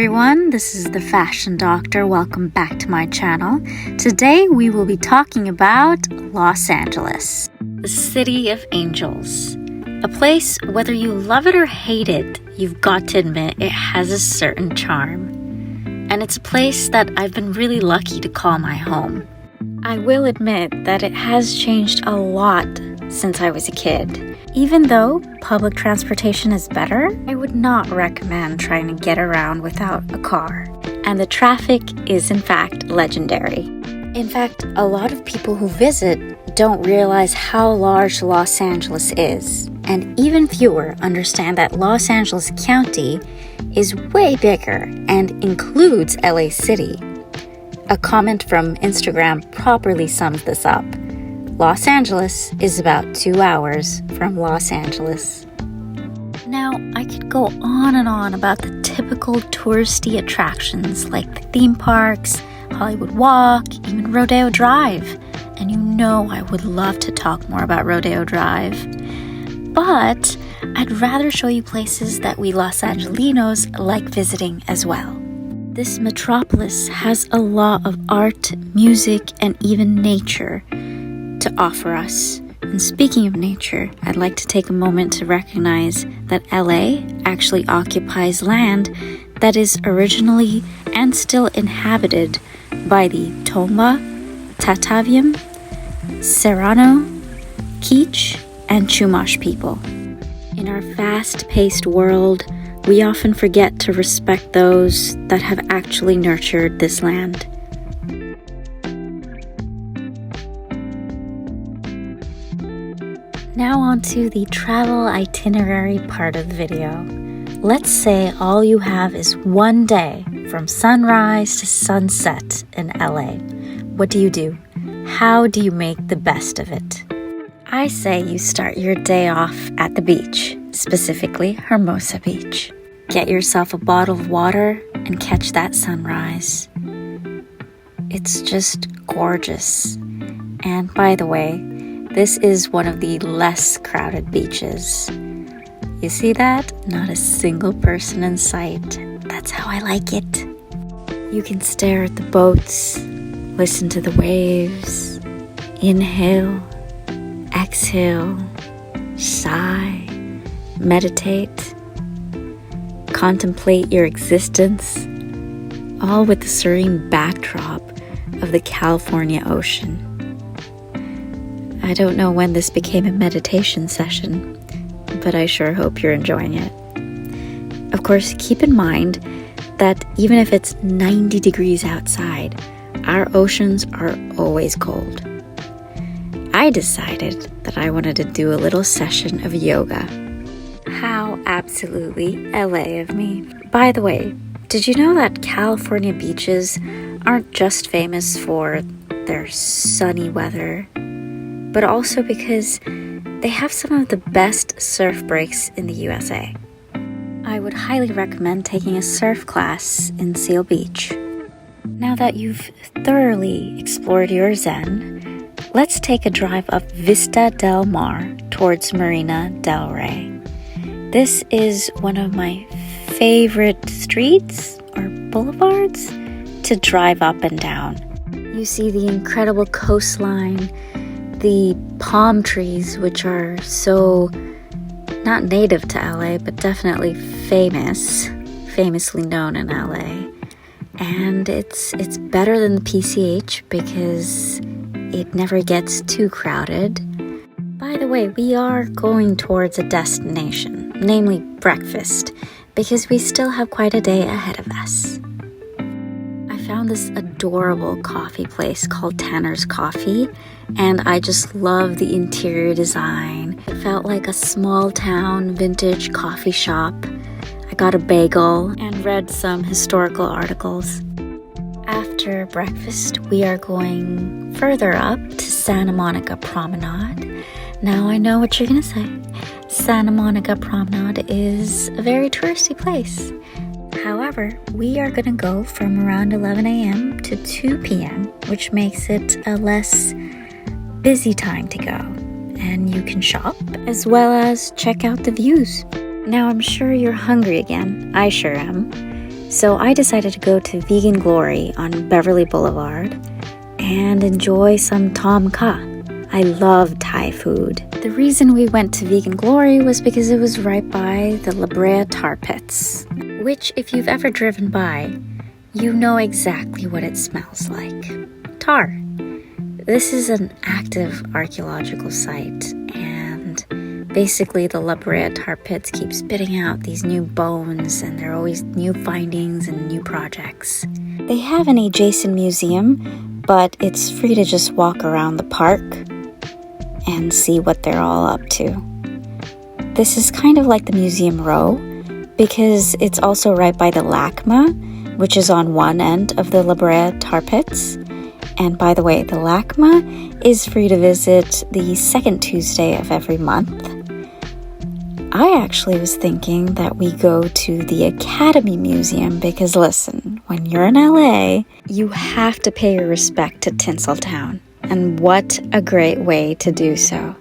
everyone, this is the Fashion Doctor. Welcome back to my channel. Today we will be talking about Los Angeles, the city of angels. A place, whether you love it or hate it, you've got to admit it has a certain charm. And it's a place that I've been really lucky to call my home. I will admit that it has changed a lot since I was a kid. Even though public transportation is better, I would not recommend trying to get around without a car. And the traffic is in fact legendary. In fact, a lot of people who visit don't realize how large Los Angeles is. And even fewer understand that Los Angeles County is way bigger and includes LA City. A comment from Instagram properly sums this up. Los Angeles is about 2 hours from Los Angeles. Now, I could go on and on about the typical touristy attractions like the theme parks, Hollywood Walk, even Rodeo Drive. And you know I would love to talk more about Rodeo Drive. But I'd rather show you places that we Los Angelinos like visiting as well. This metropolis has a lot of art, music, and even nature to offer us. And speaking of nature, I'd like to take a moment to recognize that LA actually occupies land that is originally and still inhabited by the Tomba, Tataviam, Serrano, Quiche, and Chumash people. In our fast-paced world, we often forget to respect those that have actually nurtured this land. Now on to the travel itinerary part of the video. Let's say all you have is one day from sunrise to sunset in LA. What do? How do you make the best of it? I say you start your day off at the beach, specifically Hermosa Beach. Get yourself a bottle of water and catch that sunrise. It's just gorgeous. And by the way, this is one of the less crowded beaches. You see that? Not a single person in sight. That's how I like it. You can stare at the boats, listen to the waves, inhale, exhale, sigh, meditate, contemplate your existence, all with the serene backdrop of the California ocean. I don't know when this became a meditation session, but I sure hope you're enjoying it. Of course, keep in mind that even if it's 90 degrees outside, our oceans are always cold. I decided that I wanted to do a little session of yoga. How absolutely LA of me. By the way, did you know that California beaches aren't just famous for their sunny weather, but also because they have some of the best surf breaks in the USA. I would highly recommend taking a surf class in Seal Beach. Now that you've thoroughly explored your zen, let's take a drive up Vista del Mar towards Marina del Rey. This is one of my favorite streets or boulevards to drive up and down. You see the incredible coastline, the palm trees, which are so not native to LA, but definitely famously known in LA. And it's better than the PCH because it never gets too crowded. By the way, we are going towards a destination, namely breakfast, because we still have quite a day ahead of us. I found this adorable coffee place called Tanner's Coffee, and I just love the interior design. It felt like a small town vintage coffee shop. I got a bagel and read some historical articles. After breakfast, we are going further up to Santa Monica Promenade. Now I know what you're gonna say. Santa Monica Promenade is a very touristy place. However, we are going to go from around 11 a.m. to 2 p.m., which makes it a less busy time to go. And you can shop as well as check out the views. Now I'm sure you're hungry again. I sure am. So I decided to go to Vegan Glory on Beverly Boulevard and enjoy some tom kha. I love Thai food. The reason we went to Vegan Glory was because it was right by the La Brea tar pits, which if you've ever driven by, you know exactly what it smells like. Tar. This is an active archaeological site, and basically the La Brea tar pits keep spitting out these new bones, and there are always new findings and new projects. They have an adjacent museum, but it's free to just walk around the park and see what they're all up to. This is kind of like the Museum Row because it's also right by the LACMA, which is on one end of the La Brea tar pits. And by the way, the LACMA is free to visit the second Tuesday of every month. I actually was thinking that we go to the Academy Museum because listen, when you're in LA, you have to pay your respect to Tinseltown. And what a great way to do so.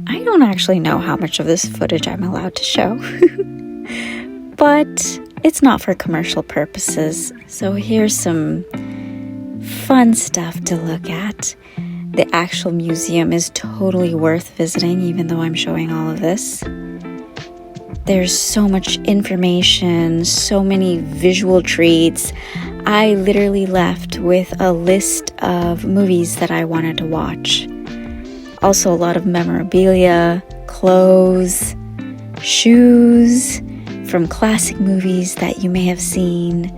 I don't actually know how much of this footage I'm allowed to show. But it's not for commercial purposes, so here's some fun stuff to look at. The actual museum is totally worth visiting, even though I'm showing all of this. There's so much information, so many visual treats. I literally left with a list of movies that I wanted to watch. Also a lot of memorabilia, clothes, shoes from classic movies that you may have seen,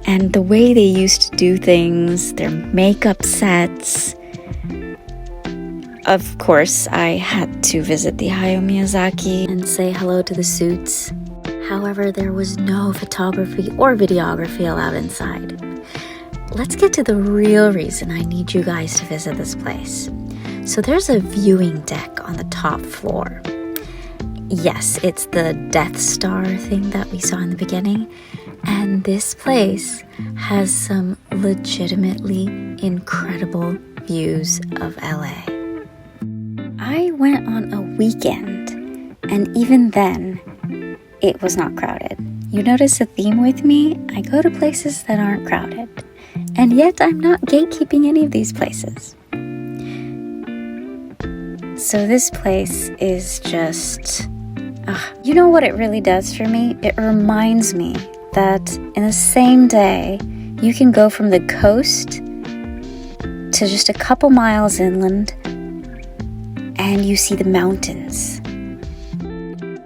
and the way they used to do things, their makeup sets. Of course, I had to visit the Hayao Miyazaki and say hello to the suits. However, there was no photography or videography allowed inside. Let's get to the real reason I need you guys to visit this place. So there's a viewing deck on the top floor. Yes, it's the Death Star thing that we saw in the beginning. And this place has some legitimately incredible views of LA. I went on a weekend, and even then, it was not crowded. You notice a theme with me? I go to places that aren't crowded. And yet I'm not gatekeeping any of these places. So this place is just... you know what it really does for me? It reminds me that in the same day, you can go from the coast to just a couple miles inland and you see the mountains.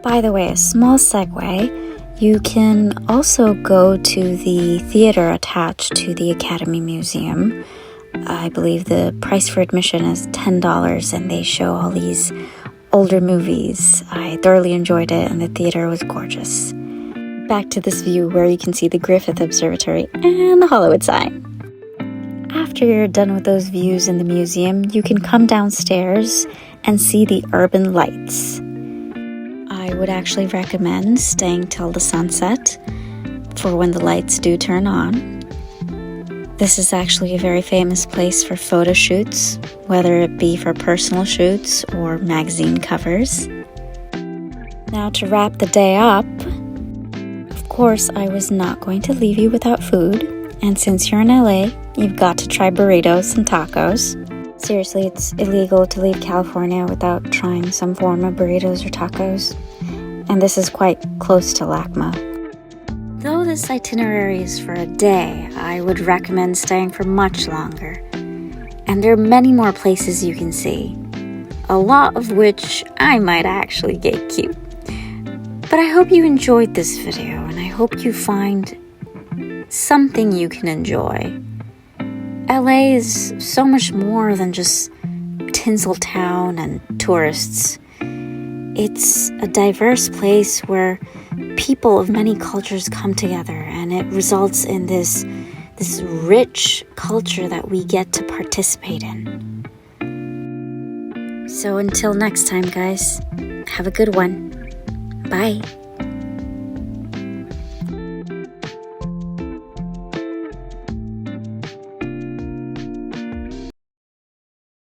By the way, a small segue, you can also go to the theater attached to the Academy Museum. I believe the price for admission is $10 and they show all these older movies. I thoroughly enjoyed it and the theater was gorgeous. Back to this view where you can see the Griffith Observatory and the Hollywood sign. After you're done with those views in the museum, you can come downstairs and see the urban lights. I would actually recommend staying till the sunset for when the lights do turn on. This is actually a very famous place for photo shoots, whether it be for personal shoots or magazine covers. Now to wrap the day up, of course I was not going to leave you without food, and since you're in LA, you've got to try burritos and tacos. Seriously, it's illegal to leave California without trying some form of burritos or tacos, and this is quite close to LACMA. Though this itinerary is for a day, I would recommend staying for much longer. And there are many more places you can see, a lot of which I might actually gatekeep. But I hope you enjoyed this video, and I hope you find something you can enjoy. LA is so much more than just Tinseltown and tourists. It's a diverse place where people of many cultures come together, and it results in this rich culture that we get to participate in. So until next time, guys, have a good one. Bye.